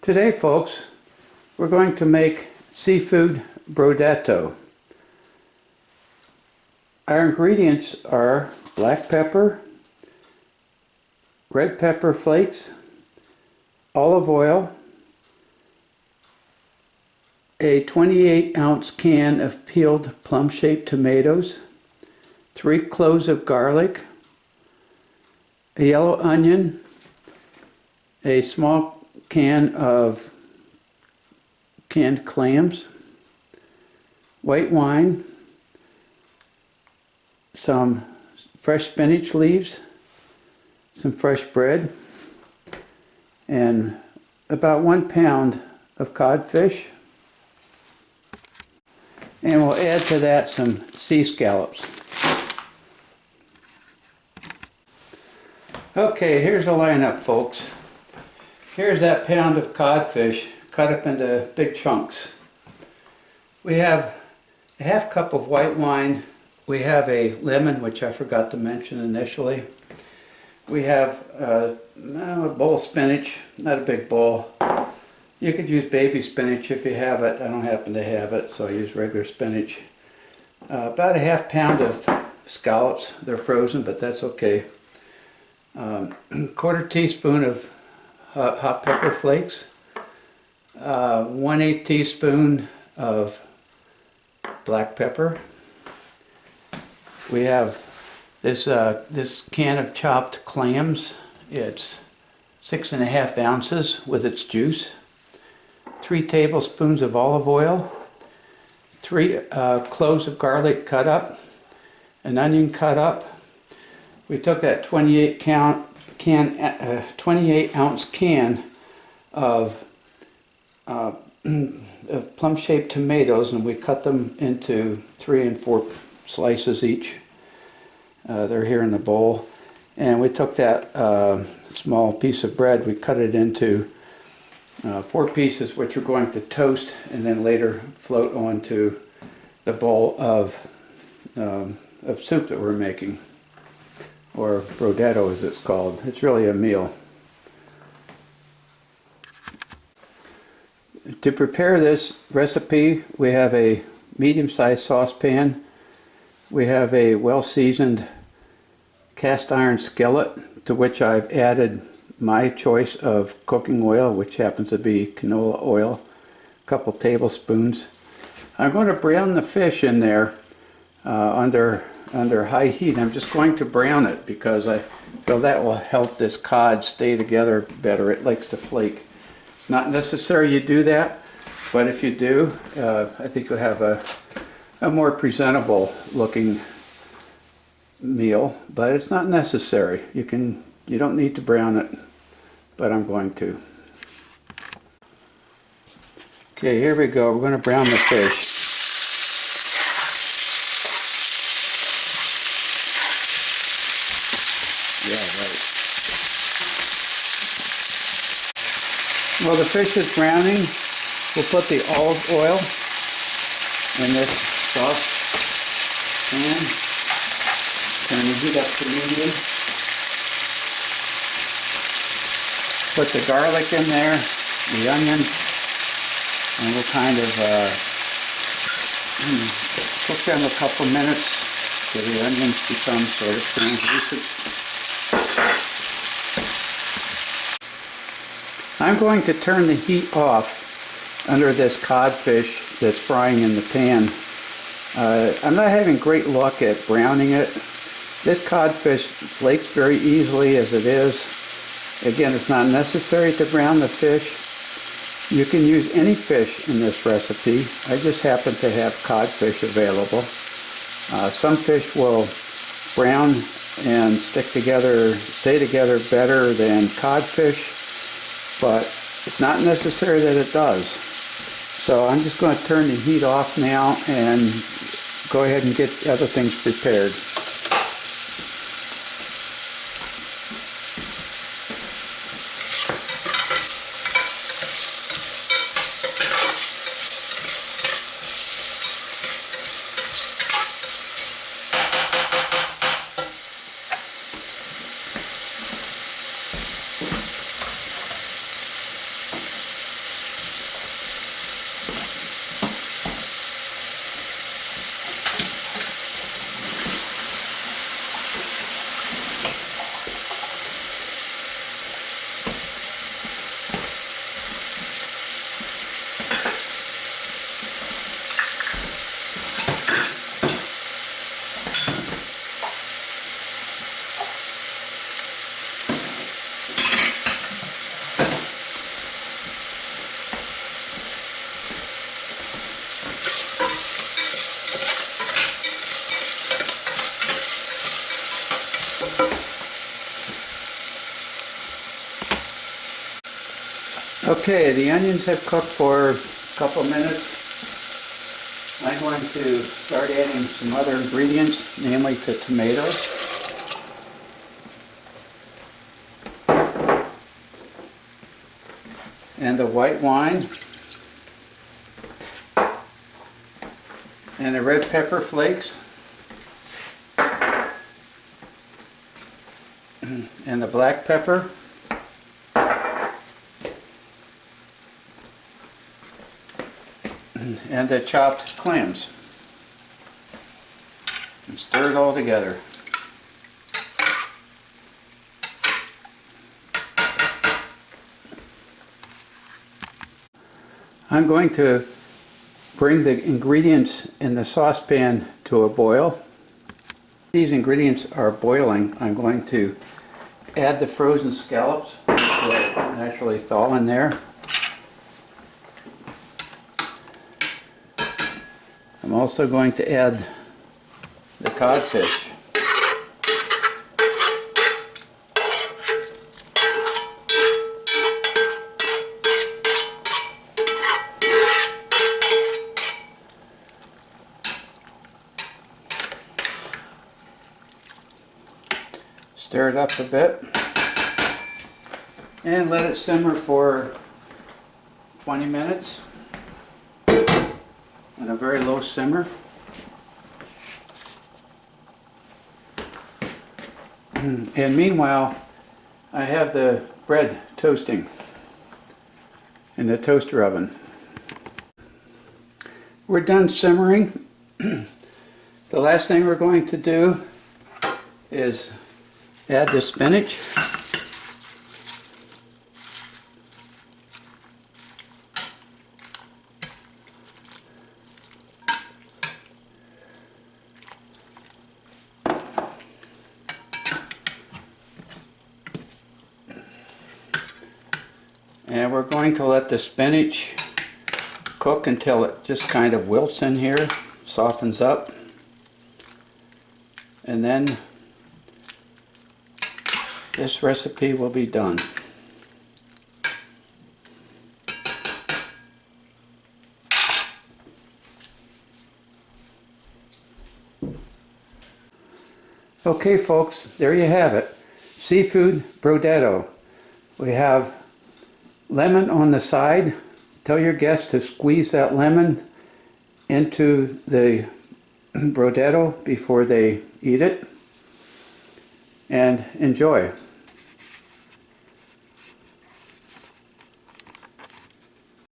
Today, folks, we're going to make seafood Brodetto. Our ingredients are black pepper, red pepper flakes, olive oil, a 28-ounce can of peeled plum-shaped tomatoes, 3 cloves of garlic, a yellow onion, a small can of canned clams, white wine, some fresh spinach leaves, some fresh bread, and about 1 pound of codfish. And we'll add to that some sea scallops. Okay, here's the lineup, folks. Here's that pound of codfish cut up into big chunks. We have a half cup of white wine. We have a lemon, which I forgot to mention initially. We have a bowl of spinach, not a big bowl. You could use baby spinach if you have it. I don't happen to have it, so I use regular spinach. About a half pound of scallops. They're frozen, but that's okay. Quarter teaspoon of hot pepper flakes, 1/8 teaspoon of black pepper. We have this can of chopped clams. It's 6.5 ounces with its juice. 3 tablespoons of olive oil, 3 cloves of garlic cut up, an onion cut up. We took that 28-ounce can of plum-shaped tomatoes, and we cut them into 3 and 4 slices each. They're here in the bowl. And we took that small piece of bread, we cut it into 4 pieces, which we're going to toast and then later float onto the bowl of soup that we're making, or Brodetto as it's called. It's really a meal. To prepare this recipe, we have a medium-sized saucepan. We have a well-seasoned cast iron skillet to which I've added my choice of cooking oil, which happens to be canola oil, a couple tablespoons. I'm going to brown the fish in there under high heat. I'm just going to brown it because I feel that will help this cod stay together better. It likes to flake. It's not necessary you do that, but if you do, I think you'll have a more presentable looking meal, but it's not necessary. You don't need to brown it, but I'm going to. Okay, here we go. We're going to brown the fish. Yeah, right. While the fish is browning, we'll put the olive oil in this sauce pan. Turn the heat up to medium. Put the garlic in there, the onions, and we'll kind of cook them a couple minutes till the onions become sort of translucent. I'm going to turn the heat off under this codfish that's frying in the pan. I'm not having great luck at browning it. This codfish flakes very easily as it is. Again, it's not necessary to brown the fish. You can use any fish in this recipe. I just happen to have codfish available. Some fish will brown and stay together better than codfish, but it's not necessary that it does. So I'm just going to turn the heat off now and go ahead and get the other things prepared. Okay, the onions have cooked for a couple minutes. I'm going to start adding some other ingredients, namely the tomatoes. And the white wine. And the red pepper flakes. And the black pepper. And the chopped clams. And stir it all together. I'm going to bring the ingredients in the saucepan to a boil. These ingredients are boiling. I'm going to add the frozen scallops, which will naturally thaw in there. I'm also going to add the codfish. Stir it up a bit and let it simmer for 20 minutes on a very low simmer. And meanwhile, I have the bread toasting in the toaster oven. We're done simmering. The last thing we're going to do is add the spinach. And we're going to let the spinach cook until it just kind of wilts in here, softens up. And then this recipe will be done. Okay folks, there you have it. Seafood Brodetto. We have lemon on the side. Tell your guests to squeeze that lemon into the Brodetto before they eat it. And enjoy.